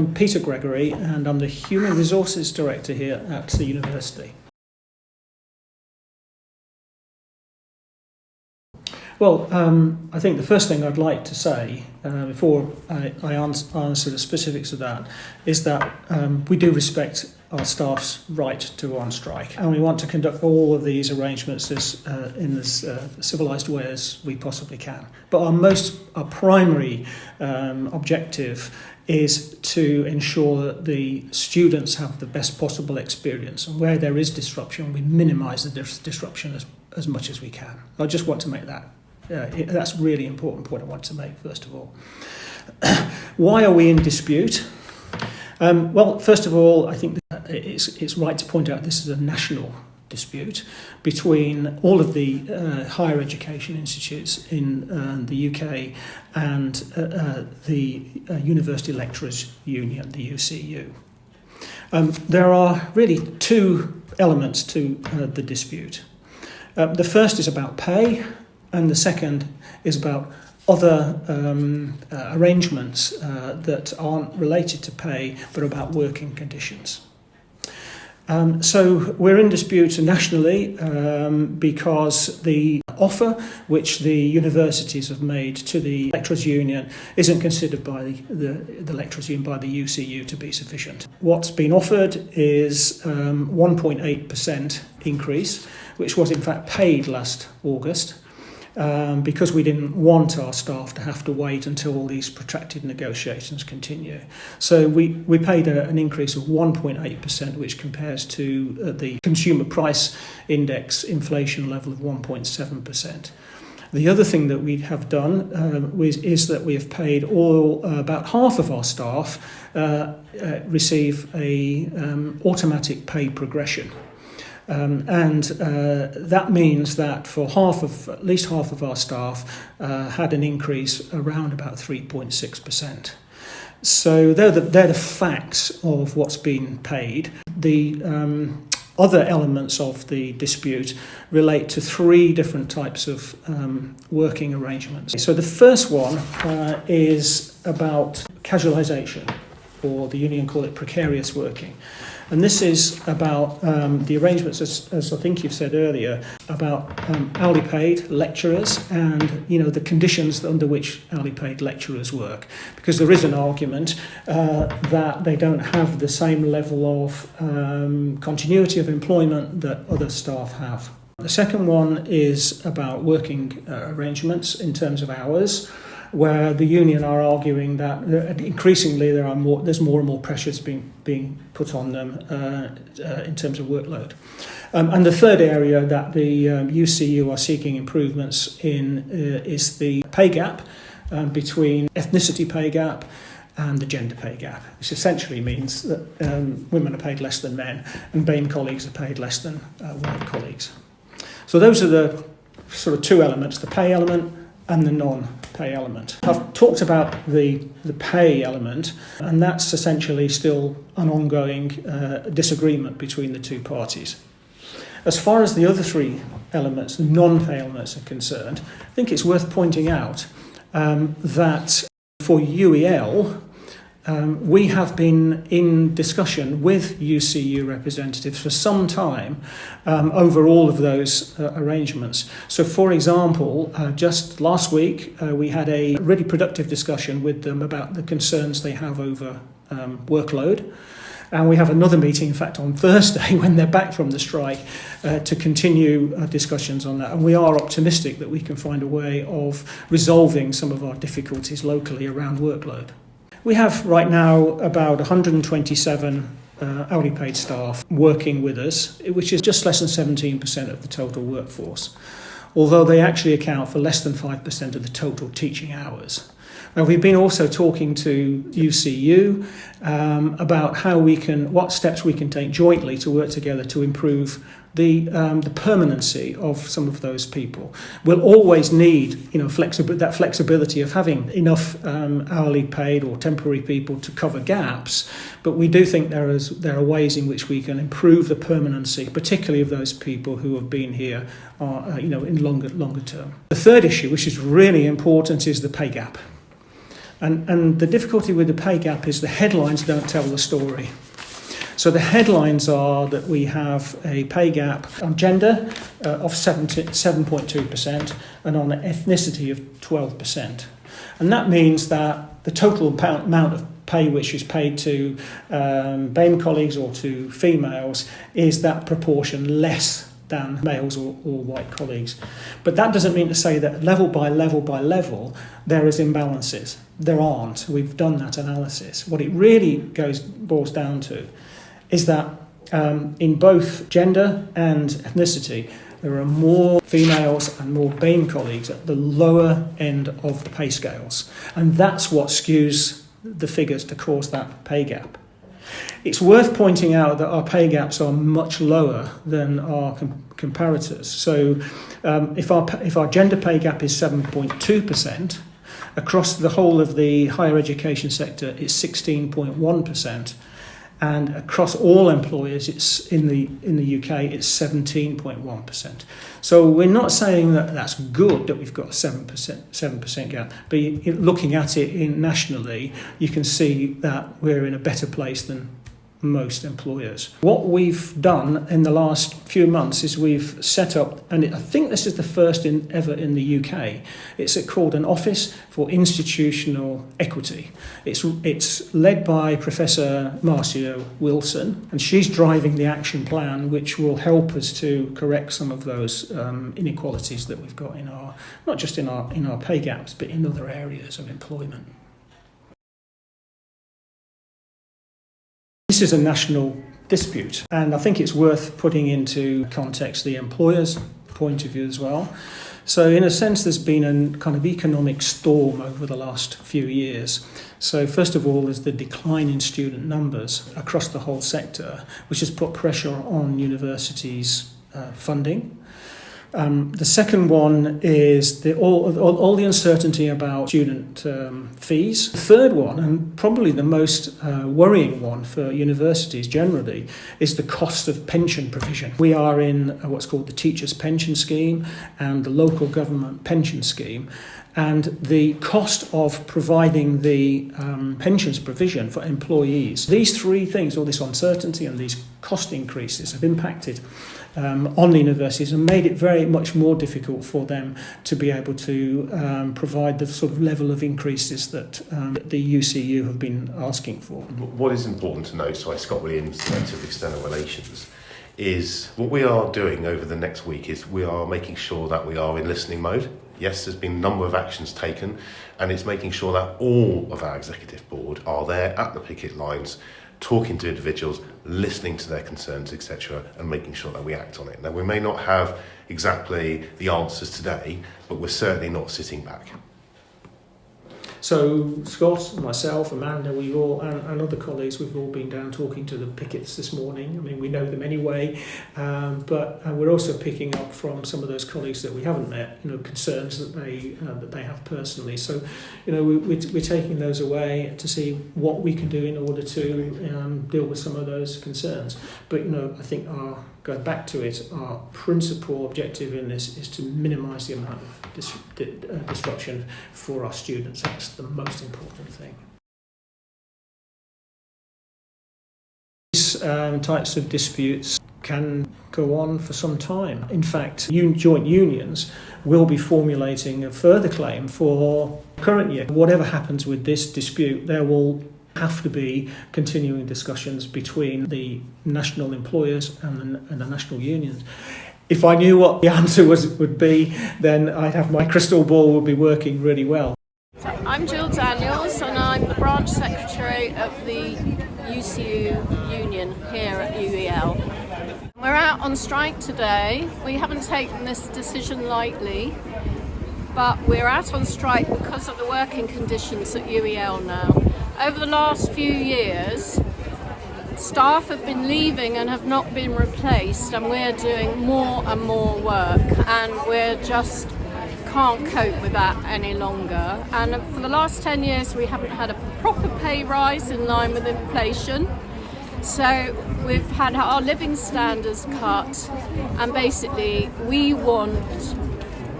I'm Peter Gregory, and I'm the Human Resources Director here at the university. Well, I think the first thing I'd like to say before I answer the specifics of that is that we do respect our staff's right to go on strike, and we want to conduct all of these arrangements in as civilised way as we possibly can. But our primary objective is to ensure that the students have the best possible experience, and where there is disruption, we minimise the disruption as much as we can. I just want to make that. That's a really important point I want to make, first of all. Why are we in dispute? Well, first of all, I think it's right to point out this is a national dispute between all of the higher education institutes in the UK and the University Lecturers Union, the UCU. There are really two elements to the dispute. The first is about pay, and the second is about other arrangements that aren't related to pay but about working conditions. So we're in dispute nationally because the offer which the universities have made to the Lecturers Union isn't considered by the Lecturers Union, by the UCU, to be sufficient. What's been offered is 1.8% increase, which was in fact paid last August, because we didn't want our staff to have to wait until all these protracted negotiations continue. So we paid an increase of 1.8%, which compares to the consumer price index inflation level of 1.7%. The other thing that we have done is that we have paid about half of our staff receive a automatic pay progression. And that means that for at least half of our staff had an increase around about 3.6%. So they're the facts of what's been paid. The other elements of the dispute relate to three different types of working arrangements. So the first one is about casualisation, or the union call it precarious working. And this is about the arrangements, as I think you've said earlier, about hourly paid lecturers and the conditions under which hourly paid lecturers work. Because there is an argument that they don't have the same level of continuity of employment that other staff have. The second one is about working arrangements in terms of hours, where the union are arguing that increasingly there's more and more pressures being put on them in terms of workload. And the third area that the UCU are seeking improvements in is the pay gap between ethnicity pay gap and the gender pay gap, which essentially means that women are paid less than men and BAME colleagues are paid less than white colleagues. So those are the sort of two elements, the pay element and the non-pay element. I've talked about the pay element, and that's essentially still an ongoing disagreement between the two parties. As far as the other three elements, the non-pay elements, are concerned, I think it's worth pointing out that for UEL, we have been in discussion with UCU representatives for some time over all of those arrangements. So, for example, just last week, we had a really productive discussion with them about the concerns they have over workload. And we have another meeting, in fact, on Thursday when they're back from the strike to continue discussions on that. And we are optimistic that we can find a way of resolving some of our difficulties locally around workload. We have right now about 127 hourly paid staff working with us, which is just less than 17% of the total workforce, although they actually account for less than 5% of the total teaching hours. Now, we've been also talking to UCU about what steps we can take jointly to work together to improve the permanency of some of those people. We'll always need that flexibility of having enough hourly paid or temporary people to cover gaps, but we do think there are ways in which we can improve the permanency, particularly of those people who have been here in longer term. The third issue, which is really important, is the pay gap. And the difficulty with the pay gap is the headlines don't tell the story. So the headlines are that we have a pay gap on gender of 7.2% and on ethnicity of 12%. And that means that the total amount of pay which is paid to BAME colleagues or to females is that proportion less than males or white colleagues. But that doesn't mean to say that level by level by level there is imbalances. There aren't. We've done that analysis. What it really boils down to is that in both gender and ethnicity, there are more females and more BAME colleagues at the lower end of the pay scales. And that's what skews the figures to cause that pay gap. It's worth pointing out that our pay gaps are much lower than our comparators. So if our gender pay gap is 7.2%, across the whole of the higher education sector it's 16.1%. And across all employers, it's in the UK, it's 17.1%. So we're not saying that that's good that we've got a 7% gap, but looking at it nationally, you can see that we're in a better place than most employers. What we've done in the last few months is we've set up, and I think this is the first ever in the UK, it's called an Office for Institutional Equity. It's led by Professor Marcia Wilson, and she's driving the action plan which will help us to correct some of those inequalities that we've got not just in our pay gaps, but in other areas of employment. This is a national dispute, and I think it's worth putting into context the employer's point of view as well. So in a sense, there's been a kind of economic storm over the last few years. So first of all, there's the decline in student numbers across the whole sector, which has put pressure on universities' funding. The second one is all the uncertainty about student fees. The third one, and probably the most worrying one for universities generally, is the cost of pension provision. We are in what's called the Teachers' Pension Scheme and the Local Government Pension Scheme. And the cost of providing the pensions provision for employees. These three things, all this uncertainty and these cost increases have impacted on the universities and made it very much more difficult for them to be able to provide the sort of level of increases that the UCU have been asking for. What is important to note, so Scott Williams, Director of External Relations, is what we are doing over the next week is we are making sure that we are in listening mode. Yes, there's been a number of actions taken, and it's making sure that all of our executive board are there at the picket lines, talking to individuals, listening to their concerns, etc., and making sure that we act on it. Now, we may not have exactly the answers today, but we're certainly not sitting back. So Scott, myself, Amanda, and other colleagues, we've all been down talking to the pickets this morning. I mean, we know them anyway, but we're also picking up from some of those colleagues that we haven't met, concerns that they have personally. So, we're taking those away to see what we can do in order to deal with some of those concerns. But I think going back to it, our principal objective in this is to minimise the amount of disruption for our students. That's the most important thing. These types of disputes can go on for some time. In fact, joint unions will be formulating a further claim for current year. Whatever happens with this dispute, there will have to be continuing discussions between the national employers and the national unions. If I knew what the answer would be, then I'd have my crystal ball would be working really well. I'm Jill Daniels, and I'm the branch secretary of the UCU union here at UEL. We're out on strike today. We haven't taken this decision lightly, but we're out on strike because of the working conditions at UEL now. Over the last few years, staff have been leaving and have not been replaced, and we're doing more and more work, and we're just can't cope with that any longer. And for the last 10 years we haven't had a proper pay rise in line with inflation. So we've had our living standards cut, and basically we want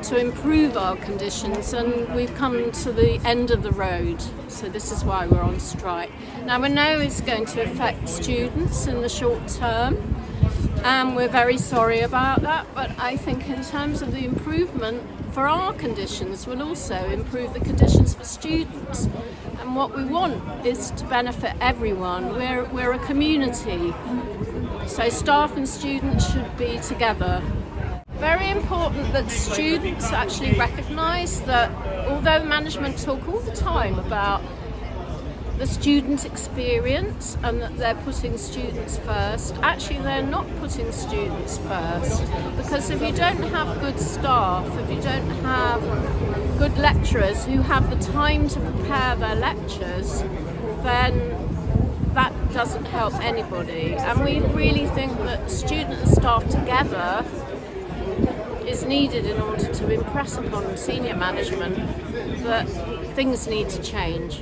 to improve our conditions, and we've come to the end of the road. So this is why we're on strike. Now we know it's going to affect students in the short term, and we're very sorry about that, but I think in terms of the improvement for our conditions will also improve the conditions for students. And what we want is to benefit everyone. We're a community, so staff and students should be together. Very important that students actually recognise that although management talk all the time about the student experience and that they're putting students first, actually they're not putting students first, because if you don't have good staff, if you don't have good lecturers who have the time to prepare their lectures, then that doesn't help anybody. And we really think that student and staff together is needed in order to impress upon senior management that things need to change.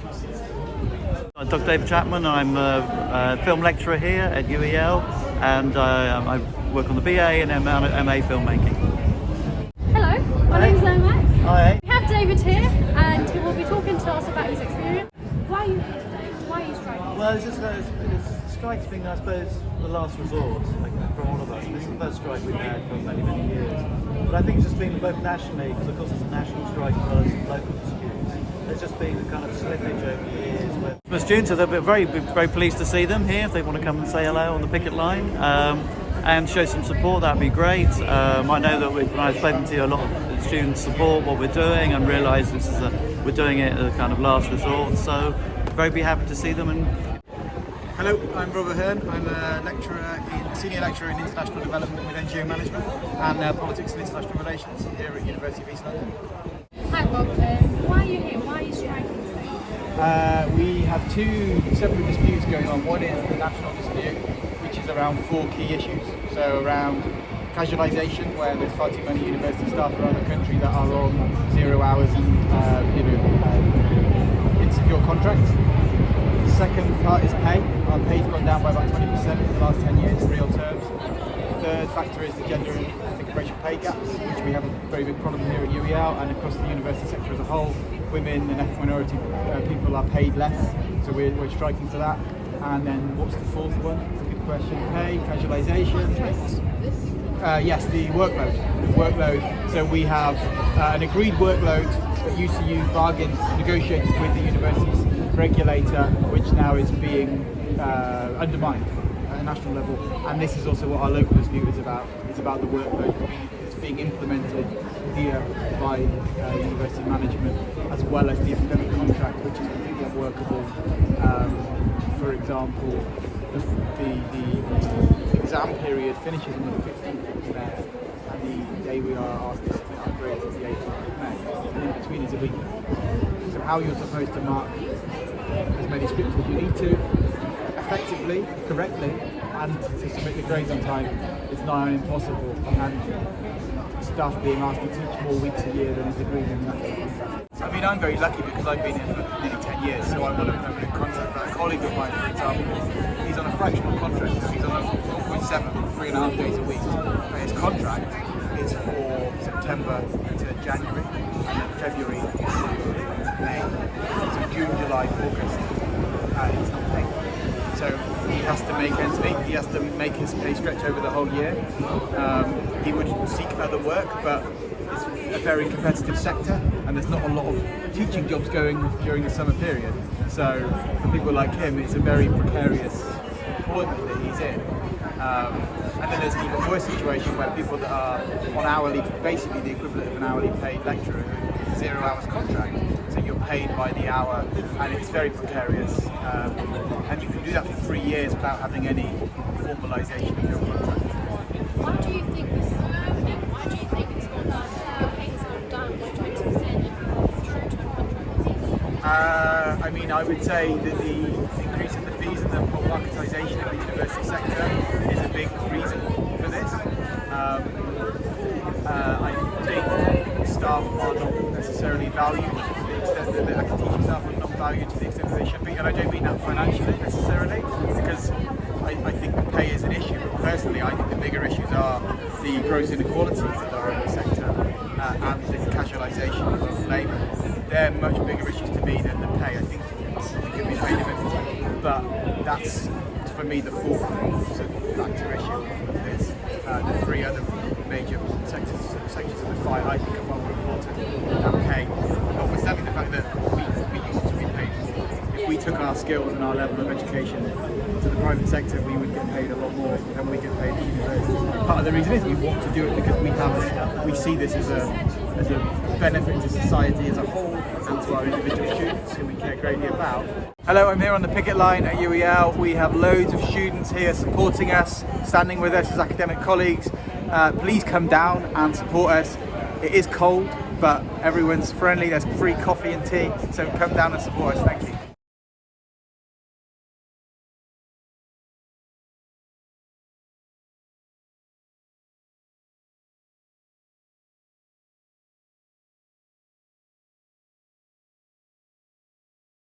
I'm Dr. David Chapman. I'm a film lecturer here at UEL, and I work on the BA and MA filmmaking. Hello, my name's Lomac. Hi. We have David here, and he will be talking to us about his experience. Why are you here today? Why are you striking? Well, it's strikes being, I suppose, the last resort for all of us. This is the first strike we've had for many, many years. But I think it's just been both nationally, because of course it's a national strike as well as local disputes. There's just been a kind of slippage over the years. The students are very pleased to see them here. If they want to come and say hello on the picket line and show some support, that'd be great. I know that when I've spoken to a lot of students support what we're doing and realise we're doing it as a kind of last resort. So very happy to see them. And hello, I'm Robert Hearn. I'm a senior lecturer in international development with NGO management and politics and international relations here at University of East London. Hi Bob, why are you here? Why are you striking today? We have two separate disputes going on. One is the national dispute, which is around 4 key issues. So around casualisation, where there's far too many university staff around the country that are on 0 hours and insecure contracts. The second part is pay. Our pay's gone down by about 20% in the last 10 years in real terms. The third factor is the gender and racial pay gaps, which we have a very big problem here at UEL and across the university sector as a whole. Women and ethnic minority people are paid less, so we're striking for that. And then what's the fourth one? It's a good question. Pay, casualisation. Yes, the workload. So we have an agreed workload that UCU bargained, negotiated with the university's regulator, which now is being undermined at a national level. And this is also what our local dispute is about. It's about the workload that's being implemented here by university management, as well as the academic contract, which is completely unworkable. For example, the exam period finishes on the 15th of May, and the day we are asked to submit our grades is the 18th of May, and in between is a week. So how you're supposed to mark as many scripts as you need to, effectively, correctly, and to submit the grades on time is nigh impossible, and staff being asked to teach more weeks a year than is agreed in the national contract. I mean, I'm very lucky because I've been here for nearly 10 years, so I'm on a permanent contract. But a colleague of mine, for example, he's on a fractional contract, so he's on a 0.7, 3.5 days a week. But his contract is for September to January, and then February to May. So June, July, August, he's not paid. So he has to make ends meet, he has to make his pay stretch over the whole year. He would seek other work, but it's a very competitive sector and there's not a lot of teaching jobs going during the summer period. So for people like him, it's a very precarious employment that he's in. And then there's an even worse situation where people that are on hourly, basically the equivalent of an hourly paid lecturer, 0 hours contract. So you're paid by the hour, and it's very precarious. And you can do that for 3 years without having any formalisation of your contract. Why do you think this is happening? Why do you think it's gone down? Your pay has gone down by 20% in short-term contracts? I mean, I would say that the increase in the fees and the marketisation of the university sector is a big reason for this. I think staff are not necessarily valued to the extent that the academic teaching staff are not valued to the extent that they should be, and I don't mean that financially necessarily, because I think the pay is an issue, but personally I think the bigger issues are the gross inequalities that are in the sector. and the casualisation of labour. They're much bigger issues to me than the pay. I think we could be paid a bit more, but that's for me the fourth factor issue of this. The three other major sections of the fight I think are far more important than pay, notwithstanding the fact that we used to be paid more. If we took our skills and our level of education to the private sector, we would get paid a lot more than we get paid at university. Part of the reason is we want to do it because we see this as a benefit to society as a whole and to our individual students who we care greatly about. Hello, I'm here on the picket line at UEL. We have loads of students here supporting us, standing with us as academic colleagues. Please come down and support us. It is cold, but everyone's friendly. There's free coffee and tea, so come down and support us. Thank you.